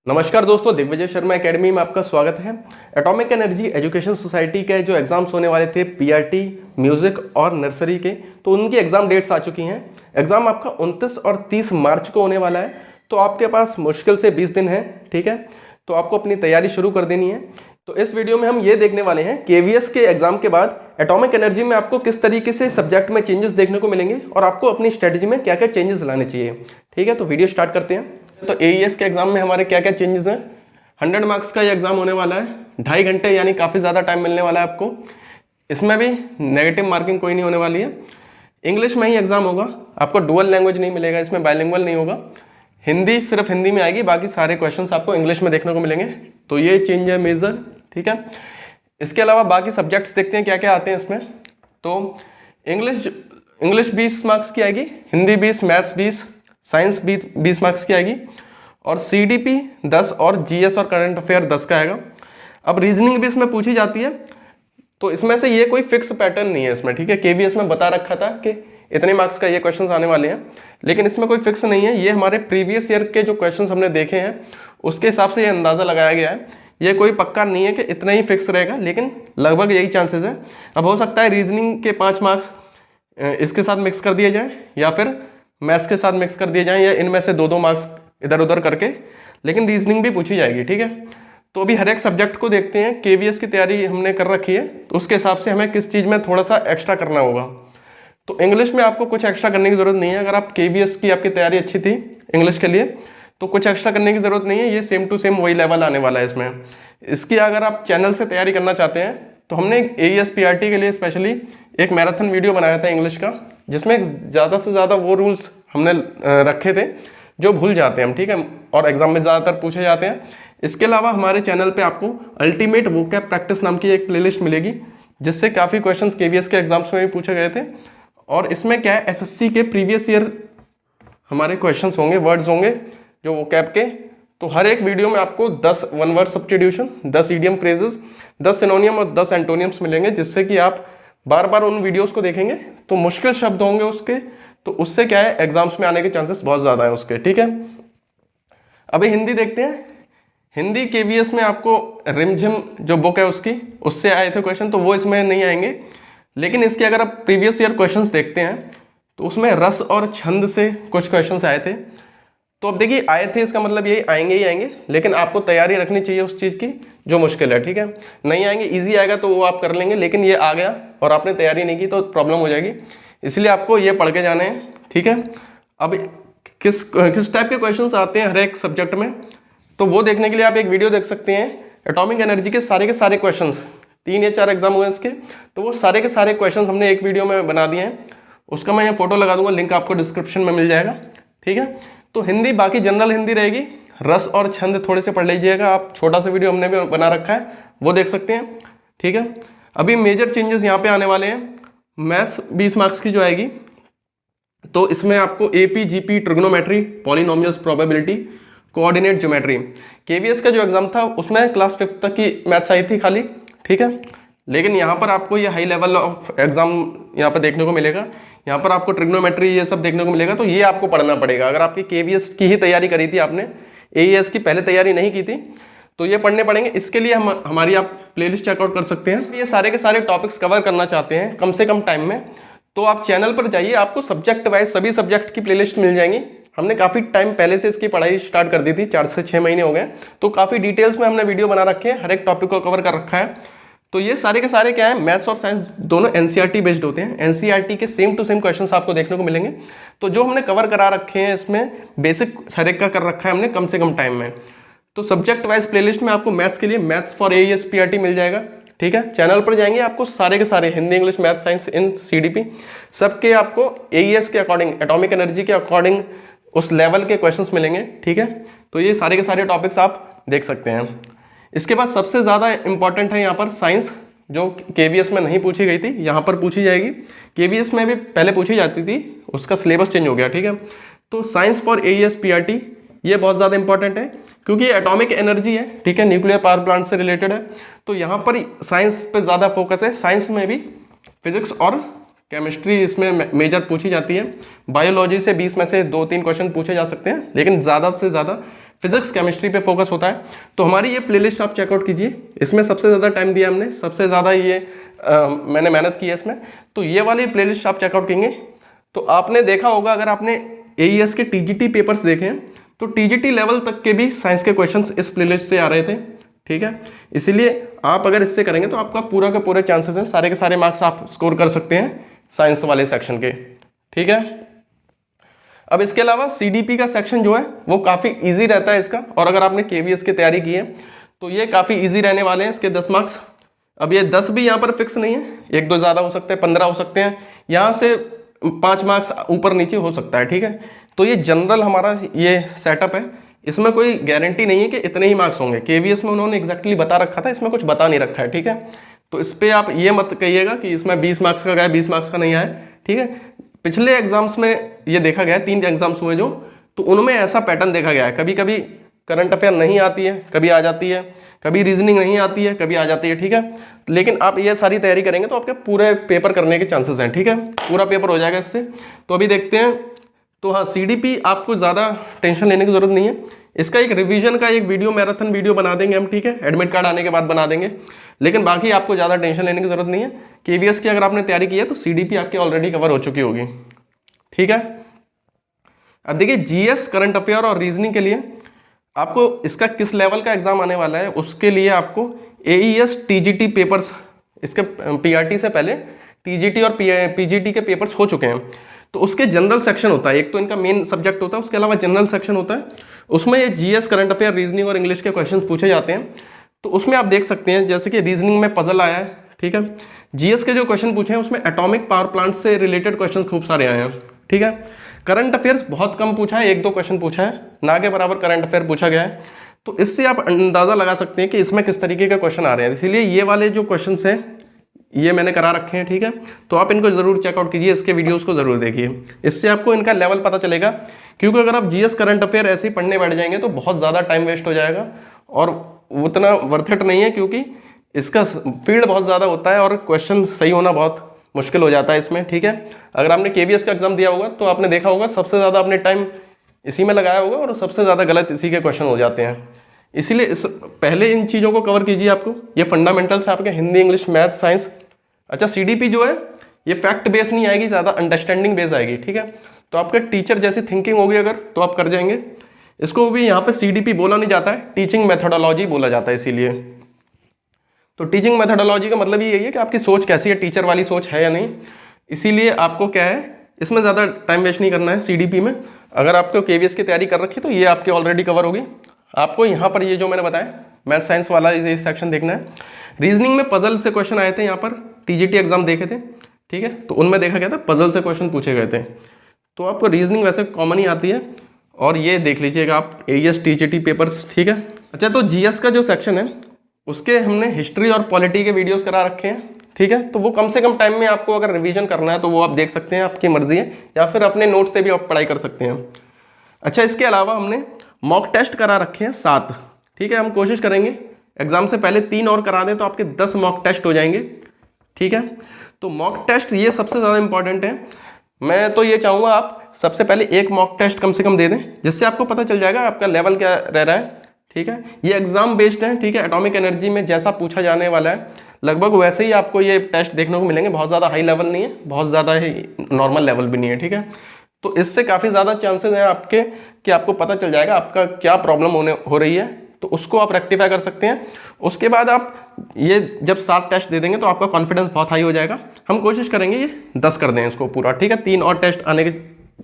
नमस्कार दोस्तों, दिग्विजय शर्मा एकेडमी में आपका स्वागत है। एटॉमिक एनर्जी एजुकेशन सोसाइटी के जो एग्जाम्स होने वाले थे पीआरटी, म्यूजिक और नर्सरी के, तो उनकी एग्जाम डेट्स आ चुकी हैं। एग्जाम आपका 29 और 30 मार्च को होने वाला है, तो आपके पास मुश्किल से 20 दिन है। ठीक है, तो आपको अपनी तैयारी शुरू कर देनी है। तो इस वीडियो में हम ये देखने वाले हैं केवीएस के एग्जाम के बाद एटॉमिक एनर्जी में आपको किस तरीके से सब्जेक्ट में चेंजेस देखने को मिलेंगे और आपको अपनी स्ट्रेटजी में क्या क्या चेंजेस लाने चाहिए। ठीक है, तो वीडियो स्टार्ट करते हैं। तो एईएस के एग्जाम में हमारे क्या क्या चेंजेस हैं। 100 मार्क्स का ये एग्जाम होने वाला है, 2.5 घंटे यानी काफ़ी ज़्यादा टाइम मिलने वाला है आपको। इसमें भी नेगेटिव मार्किंग कोई नहीं होने वाली है। इंग्लिश में ही एग्जाम होगा, आपको डुअल लैंग्वेज नहीं मिलेगा, इसमें बाइलिंगुअल नहीं होगा। हिंदी सिर्फ हिंदी में आएगी, बाकी सारे क्वेश्चंस आपको इंग्लिश में देखने को मिलेंगे। तो ये चेंज है मेजर। ठीक है, इसके अलावा बाकी सब्जेक्ट्स देखते हैं क्या क्या आते हैं इसमें। तो इंग्लिश 20 मार्क्स की आएगी, हिंदी 20, मैथ्स 20, साइंस 20 मार्क्स की आएगी, और सीडीपी 10 और जीएस और करंट अफेयर 10 का आएगा। अब रीजनिंग भी इसमें पूछी जाती है, तो इसमें से ये कोई फिक्स पैटर्न नहीं है इसमें। ठीक है, केवीएस में बता रखा था कि इतने मार्क्स का ये क्वेश्चंस आने वाले हैं, लेकिन इसमें कोई फिक्स नहीं है। ये हमारे प्रीवियस ईयर के जो क्वेश्चंस हमने देखे हैं उसके हिसाब से ये अंदाज़ा लगाया गया है। ये कोई पक्का नहीं है कि इतना ही फिक्स रहेगा, लेकिन लगभग यही चांसेस है। अब हो सकता है रीजनिंग के 5 मार्क्स इसके साथ मिक्स कर दिए जाएँ, या फिर मैथ्स के साथ मिक्स कर दिए जाएँ, या इनमें से 2-2 मार्क्स इधर उधर करके, लेकिन रीजनिंग भी पूछी जाएगी। ठीक है, तो अभी हर एक सब्जेक्ट को देखते हैं। केवीएस की तैयारी हमने कर रखी है, तो उसके हिसाब से हमें किस चीज़ में थोड़ा सा एक्स्ट्रा करना होगा। तो इंग्लिश में आपको कुछ एक्स्ट्रा करने की ज़रूरत नहीं है। अगर आप केवीएस की आपकी तैयारी अच्छी थी इंग्लिश के लिए, तो कुछ एक्स्ट्रा करने की ज़रूरत नहीं है। ये सेम टू सेम वही लेवल आने वाला है इसमें। इसकी अगर आप चैनल से तैयारी करना चाहते हैं, तो हमने एईएस पीआरटी के लिए स्पेशली एक मैराथन वीडियो बनाया था इंग्लिश का, जिसमें ज़्यादा से ज़्यादा वो रूल्स हमने रखे थे जो भूल जाते हैं हम। ठीक है, और एग्जाम में ज़्यादातर पूछे जाते हैं। इसके अलावा हमारे चैनल पे आपको अल्टीमेट वोकैब प्रैक्टिस नाम की एक प्लेलिस्ट मिलेगी, जिससे काफ़ी क्वेश्चंस केवीएस के एग्जाम्स में भी पूछे गए थे। और इसमें क्या है, एसएससी के प्रीवियस ईयर हमारे क्वेश्चंस होंगे, वर्ड्स होंगे जो वोकैब के। तो हर एक वीडियो में आपको 10 one word substitution, 10 idiom phrases, 10 सिनोनियम और 10 एंटोनियम्स मिलेंगे, जिससे कि आप बार बार उन वीडियोस को देखेंगे तो मुश्किल शब्द होंगे उसके, तो उससे क्या है एग्जाम्स में आने के चांसेस बहुत ज़्यादा है उसके। ठीक है, अभी हिंदी देखते हैं। हिंदी केवीएस में आपको रिमझिम जो बुक है उससे आए थे क्वेश्चन, तो वो इसमें नहीं आएंगे। लेकिन इसके अगर आप प्रीवियस ईयर क्वेश्चंस देखते हैं, तो उसमें रस और छंद से कुछ क्वेश्चंस आए थे। तो अब देखिए, आए थे इसका मतलब यही आएंगे ही आएंगे, लेकिन आपको तैयारी रखनी चाहिए उस चीज़ की जो मुश्किल है। ठीक है, नहीं आएंगे, ईजी आएगा तो वो आप कर लेंगे, लेकिन ये आ गया और आपने तैयारी नहीं की तो प्रॉब्लम हो जाएगी। इसलिए आपको ये पढ़ के जाने हैं। ठीक है, अब किस टाइप के क्वेश्चंस आते हैं हर एक सब्जेक्ट में, तो वो देखने के लिए आप एक वीडियो देख सकते हैं। एटॉमिक एनर्जी के सारे क्वेश्चंस, 3 या 4 एग्जाम हुए इसके, तो वो सारे के सारे क्वेश्चंस हमने एक वीडियो में बना दिए हैं। उसका मैं ये फोटो लगा दूंगा, लिंक आपको डिस्क्रिप्शन में मिल जाएगा। ठीक है, तो हिंदी बाकी जनरल हिंदी रहेगी, रस और छंद थोड़े से पढ़ लीजिएगा आप। छोटा सा वीडियो हमने भी बना रखा है, वो देख सकते हैं। ठीक है, अभी मेजर चेंजेस यहाँ पे आने वाले हैं। मैथ्स 20 मार्क्स की जो आएगी, तो इसमें आपको AP, GP, trigonometry, polynomials, probability, coordinate geometry. KVS का जो एग्जाम था उसमें क्लास 5 तक की मैथ्स आई थी खाली। ठीक है, लेकिन यहाँ पर आपको ये हाई लेवल ऑफ एग्जाम यहाँ पर देखने को मिलेगा। यहाँ पर आपको ट्रिग्नोमेट्री ये सब देखने को मिलेगा, तो ये आपको पढ़ना पड़ेगा। अगर आपकी केवीएस की ही तैयारी करी थी आपने, एईएस की पहले तैयारी नहीं की थी, तो ये पढ़ने पड़ेंगे। इसके लिए हमारी आप प्लेलिस्ट चेकआउट कर सकते हैं। ये सारे के सारे टॉपिक्स कवर करना चाहते हैं कम से कम टाइम में, तो आप चैनल पर जाइए, आपको सब्जेक्ट वाइज सभी सब्जेक्ट की प्लेलिस्ट मिल जाएंगी। हमने काफ़ी टाइम पहले से इसकी पढ़ाई स्टार्ट कर दी थी, 4 से 6 महीने हो गए, तो काफ़ी डिटेल्स में हमने वीडियो बना रखे हैं, हर एक टॉपिक को कवर कर रखा है। तो ये सारे के सारे क्या है, मैथ्स और साइंस दोनों एनसीईआरटी बेस्ड होते हैं। एनसीईआरटी के सेम टू सेम क्वेश्चंस आपको देखने को मिलेंगे। तो जो हमने कवर करा रखे हैं इसमें बेसिक हर एक का कर रखा है हमने कम से कम टाइम में। तो सब्जेक्ट वाइज प्लेलिस्ट में आपको मैथ्स के लिए मैथ्स फॉर एईएस पीआरटी मिल जाएगा। ठीक है, चैनल पर जाएंगे, आपको सारे के सारे हिंदी, इंग्लिश, मैथ, साइंस इन सीडीपी सबके आपको एईएस के अकॉर्डिंग, एटॉमिक एनर्जी के अकॉर्डिंग उस लेवल के क्वेश्चंस मिलेंगे। ठीक है, तो ये सारे के सारे टॉपिक्स आप देख सकते हैं। इसके बाद सबसे ज़्यादा इंपॉर्टेंट है यहाँ पर साइंस, जो केवीएस में नहीं पूछी गई थी, यहाँ पर पूछी जाएगी। केवीएस में भी पहले पूछी जाती थी, उसका सिलेबस चेंज हो गया। ठीक है, तो साइंस फॉर एईएस पीआरटी ये बहुत ज़्यादा इंपॉर्टेंट है, क्योंकि ये एटॉमिक एनर्जी है। ठीक है, न्यूक्लियर पावर प्लांट से रिलेटेड है, तो यहाँ पर साइंस पे ज़्यादा फोकस है। साइंस में भी फिजिक्स और केमिस्ट्री इसमें मेजर पूछी जाती है। बायोलॉजी से 20 में से 2-3 क्वेश्चन पूछे जा सकते हैं, लेकिन ज़्यादा से ज़्यादा फिजिक्स केमिस्ट्री पे फोकस होता है। तो हमारी ये प्लेलिस्ट आप चेकआउट कीजिए, इसमें सबसे ज़्यादा टाइम दिया हमने, सबसे ज़्यादा ये मैंने मेहनत की है इसमें। तो ये वाली प्लेलिस्ट आप चेकआउट करेंगे तो आपने देखा होगा, अगर आपने AES के TGT पेपर्स देखे हैं तो TGT लेवल तक के भी साइंस के क्वेश्चंस इस प्लेलिस्ट से आ रहे थे, ठीक है। इसीलिए आप अगर इससे करेंगे तो आपका पूरा का पूरे चांसेस हैं, सारे के सारे मार्क्स आप स्कोर कर सकते हैं साइंस वाले सेक्शन के, ठीक है। अब इसके अलावा CDP का सेक्शन जो है वो काफ़ी इजी रहता है इसका, और अगर आपने KVS की तैयारी की है तो ये काफ़ी इजी रहने वाले हैं इसके 10 मार्क्स। अब ये 10 भी यहाँ पर फिक्स नहीं है, 1-2 ज़्यादा हो सकते हैं, 15 हो सकते हैं, यहाँ से 5 मार्क्स ऊपर नीचे हो सकता है, ठीक है। तो ये जनरल हमारा ये सेटअप है, इसमें कोई गारंटी नहीं है कि इतने ही मार्क्स होंगे। KVS में उन्होंने एग्जैक्टली बता रखा था, इसमें कुछ बता नहीं रखा है, ठीक है। तो इस पर आप ये मत कहिएगा कि इसमें 20 मार्क्स का गया 20 मार्क्स का नहीं आया, ठीक है। पिछले एग्जाम्स में ये देखा गया है, 3 एग्जाम्स हुए जो, तो उनमें ऐसा पैटर्न देखा गया है, कभी कभी करंट अफेयर नहीं आती है, कभी आ जाती है, कभी रीजनिंग नहीं आती है, कभी आ जाती है, ठीक है। लेकिन आप ये सारी तैयारी करेंगे तो आपके पूरे पेपर करने के चांसेस हैं, ठीक है, पूरा पेपर हो जाएगा इससे। तो अभी देखते हैं। तो हाँ, CDP आपको ज़्यादा टेंशन लेने की जरूरत नहीं है, इसका एक रिवीजन का एक वीडियो, मैराथन वीडियो बना देंगे हम, ठीक है, एडमिट कार्ड आने के बाद बना देंगे। लेकिन बाकी आपको ज़्यादा टेंशन लेने की जरूरत नहीं है। KVS की अगर आपने तैयारी की है तो CDP आपकी ऑलरेडी कवर हो चुकी होगी, ठीक है। अब देखिए GS करंट अफेयर और रीजनिंग के लिए आपको इसका किस लेवल का एग्जाम आने वाला है, उसके लिए आपको AES TGT पेपर्स, इसके PRT से पहले TGT और PGT के पेपर्स हो चुके हैं, तो उसके जनरल सेक्शन होता है, एक तो इनका मेन सब्जेक्ट होता है, उसके अलावा जनरल सेक्शन होता है, उसमें ये GS करंट अफेयर, रीजनिंग और इंग्लिश के क्वेश्चन पूछे जाते हैं। तो उसमें आप देख सकते हैं, जैसे कि रीजनिंग में पजल आया है, ठीक है। GS के जो क्वेश्चन पूछे हैं उसमें एटॉमिक पावर प्लांट से रिलेटेड क्वेश्चन खूब सारे आए हैं, ठीक है। करंट अफेयर्स बहुत कम पूछा है, 1-2 क्वेश्चन पूछा है, ना के बराबर करंट अफेयर पूछा गया है। तो इससे आप अंदाजा लगा सकते हैं कि इसमें किस तरीके के क्वेश्चन आ रहे हैं। इसीलिए ये वाले जो क्वेश्चन हैं ये मैंने करा रखे हैं, ठीक है। तो आप इनको जरूर चेकआउट कीजिए, इसके वीडियोस को जरूर देखिए, इससे आपको इनका लेवल पता चलेगा। क्योंकि अगर आप GS करंट अफेयर ऐसे ही पढ़ने बैठ जाएंगे तो बहुत ज़्यादा टाइम वेस्ट हो जाएगा और उतना वर्थ इट नहीं है, क्योंकि इसका फील्ड बहुत ज़्यादा होता है और क्वेश्चन सही होना बहुत मुश्किल हो जाता है इसमें, ठीक है। अगर आपने KVS का एग्जाम दिया होगा तो आपने देखा होगा सबसे ज़्यादा अपने टाइम इसी में लगाया होगा और सबसे ज़्यादा गलत इसी के क्वेश्चन हो जाते हैं। इसीलिए पहले इन चीज़ों को कवर कीजिए। आपको ये फंडामेंटल्स आपके हिंदी, इंग्लिश, मैथ, साइंस। अच्छा, CDP जो है ये फैक्ट बेस नहीं आएगी, ज़्यादा अंडरस्टैंडिंग बेस आएगी, ठीक है। तो आपके टीचर जैसी थिंकिंग होगी अगर, तो आप कर जाएंगे। इसको भी यहाँ पे CDP बोला नहीं जाता है, टीचिंग मेथोडोलॉजी बोला जाता है। इसीलिए तो टीचिंग मेथोडोलॉजी का मतलब यही है कि आपकी सोच कैसी है, टीचर वाली सोच है या नहीं। इसीलिए आपको क्या है, इसमें ज़्यादा टाइम वेस्ट नहीं करना है CDP में। अगर आपको KVS की तैयारी कर रखी तो ये आपके ऑलरेडी कवर होगी। आपको यहाँ पर ये जो मैंने बताया मैथ साइंस वाला ये सेक्शन देखना है। रीजनिंग में पजल से क्वेश्चन आए थे, यहाँ पर TGT एग्जाम देखे थे, ठीक है। तो उनमें देखा गया था पजल से क्वेश्चन पूछे गए थे। तो आपको रीजनिंग वैसे कॉमन ही आती है, और ये देख लीजिएगा आप AES TGT पेपर्स, ठीक है। अच्छा, तो GS का जो सेक्शन है उसके हमने हिस्ट्री और पॉलिटी के वीडियोस करा रखे हैं, ठीक है। तो वो कम से कम टाइम में आपको अगर रिवीजन करना है तो वो आप देख सकते हैं, आपकी मर्जी है, या फिर अपने नोट से भी आप पढ़ाई कर सकते हैं। अच्छा, इसके अलावा हमने मॉक टेस्ट करा रखे हैं 7, ठीक है। हम कोशिश करेंगे एग्जाम से पहले 3 और करा दें तो आपके 10 मॉक टेस्ट हो जाएंगे, ठीक है। तो मॉक टेस्ट ये सबसे ज़्यादा इंपॉर्टेंट है। मैं तो ये चाहूँगा आप सबसे पहले एक मॉक टेस्ट कम से कम दे दें, जिससे आपको पता चल जाएगा आपका लेवल क्या रह रहा है, ठीक है। ये एग्जाम बेस्ड है, ठीक है। एटॉमिक एनर्जी में जैसा पूछा जाने वाला है लगभग वैसे ही आपको ये टेस्ट देखने को मिलेंगे। बहुत ज़्यादा हाई लेवल नहीं है, बहुत ज़्यादा ही नॉर्मल लेवल भी नहीं है, ठीक है। तो इससे काफ़ी ज़्यादा चांसेस हैं आपके कि आपको पता चल जाएगा आपका क्या प्रॉब्लम हो रही है, तो उसको आप रेक्टिफाई कर सकते हैं। उसके बाद आप ये जब 7 टेस्ट दे देंगे तो आपका कॉन्फिडेंस बहुत हाई हो जाएगा। हम कोशिश करेंगे ये 10 कर दें इसको पूरा, ठीक है। 3 और टेस्ट आने के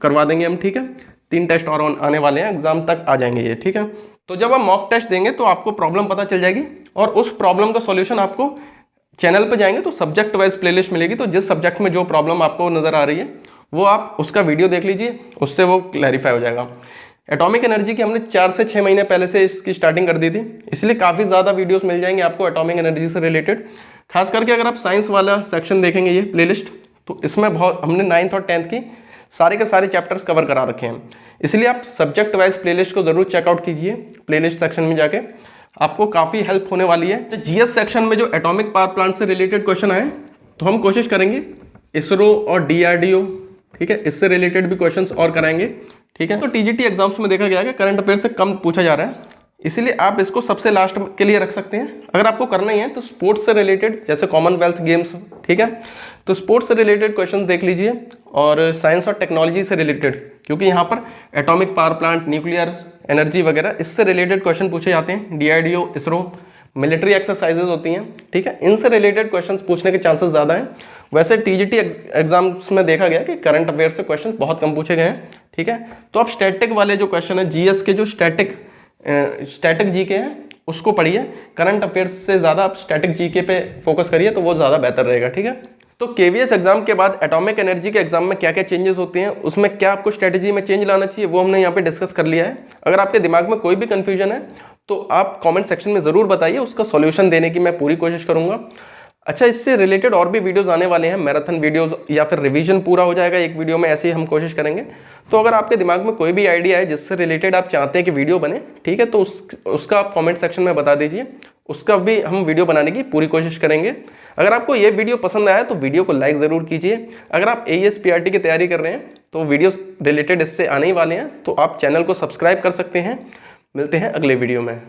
करवा देंगे हम, ठीक है। 3 टेस्ट और आने वाले हैं, एग्जाम तक आ जाएंगे ये, ठीक है। तो जब आप मॉक टेस्ट देंगे तो आपको प्रॉब्लम पता चल जाएगी, और उस प्रॉब्लम का सॉल्यूशन आपको चैनल पे जाएंगे तो सब्जेक्ट वाइज प्लेलिस्ट मिलेगी। तो जिस सब्जेक्ट में जो प्रॉब्लम आपको नजर आ रही है वो आप उसका वीडियो देख लीजिए, उससे वो क्लैरिफाई हो जाएगा। एटॉमिक एनर्जी की हमने 4 से 6 महीने पहले से इसकी स्टार्टिंग कर दी थी, इसलिए काफ़ी ज़्यादा वीडियोस मिल जाएंगे आपको एटॉमिक एनर्जी से रिलेटेड। खास करके अगर आप साइंस वाला सेक्शन देखेंगे ये प्लेलिस्ट, तो इसमें बहुत हमने 9th और 10th की सारे के सारे चैप्टर्स कवर करा रखे हैं। इसलिए आप सब्जेक्ट वाइज प्लेलिस्ट को जरूर चेकआउट कीजिए, प्लेलिस्ट सेक्शन में जाके आपको काफ़ी हेल्प होने वाली है। तो GS सेक्शन में जो एटॉमिक पावर प्लांट से रिलेटेड क्वेश्चन आए तो हम कोशिश करेंगे इसरो और DRDO, ठीक है, इससे रिलेटेड भी क्वेश्चंस और कराएंगे, ठीक है। तो टीजीटी एग्जाम्स में देखा गया है कि करंट अफेयर से कम पूछा जा रहा है, इसीलिए आप इसको सबसे लास्ट के लिए रख सकते हैं। अगर आपको करना ही है तो स्पोर्ट्स से रिलेटेड, जैसे कॉमनवेल्थ गेम्स, ठीक है, तो स्पोर्ट्स से रिलेटेड क्वेश्चन देख लीजिए, और साइंस और टेक्नोलॉजी से रिलेटेड, क्योंकि यहाँ पर atomic power plant, nuclear energy वगैरह इससे रिलेटेड क्वेश्चन पूछे जाते हैं। डीआरडीओ, इसरो, मिलिट्री एक्सरसाइजेज होती हैं, ठीक है, इनसे रिलेटेड क्वेश्चंस पूछने के चांसेस ज़्यादा हैं। वैसे टीजीटी एग्जाम्स में देखा गया कि करंट अफेयर से क्वेश्चन बहुत कम पूछे गए हैं, ठीक है। तो आप स्टैटिक वाले जो क्वेश्चन है, जीएस के जो स्टैटिक जीके हैं उसको पढ़िए, करंट अफेयर्स से ज़्यादा आप स्टैटिक जीके पे फोकस करिए तो वो ज़्यादा बेहतर रहेगा, ठीक है। तो केवीएस एग्जाम के बाद एटॉमिक एनर्जी के एग्जाम में क्या क्या चेंजेस होते हैं, उसमें क्या आपको स्ट्रेटेजी में चेंज लाना चाहिए, वो हमने यहाँ पे डिस्कस कर लिया है। अगर आपके दिमाग में कोई भी कंफ्यूजन है तो आप कमेंट सेक्शन में ज़रूर बताइए, उसका सॉल्यूशन देने की मैं पूरी कोशिश करूँगा। अच्छा, इससे रिलेटेड और भी वीडियोस आने वाले हैं, मैराथन वीडियोस, या फिर रिवीजन पूरा हो जाएगा एक वीडियो में, ऐसे ही हम कोशिश करेंगे। तो अगर आपके दिमाग में कोई भी आइडिया है जिससे रिलेटेड आप चाहते हैं कि वीडियो बने, ठीक है, तो उसका आप कमेंट सेक्शन में बता दीजिए, उसका भी हम वीडियो बनाने की पूरी कोशिश करेंगे। अगर आपको ये वीडियो पसंद आया तो वीडियो को लाइक ज़रूर कीजिए। अगर आप AES PRT की तैयारी कर रहे हैं तो वीडियोस रिलेटेड इससे आने ही वाले हैं, तो आप चैनल को सब्सक्राइब कर सकते हैं। मिलते हैं अगले वीडियो में।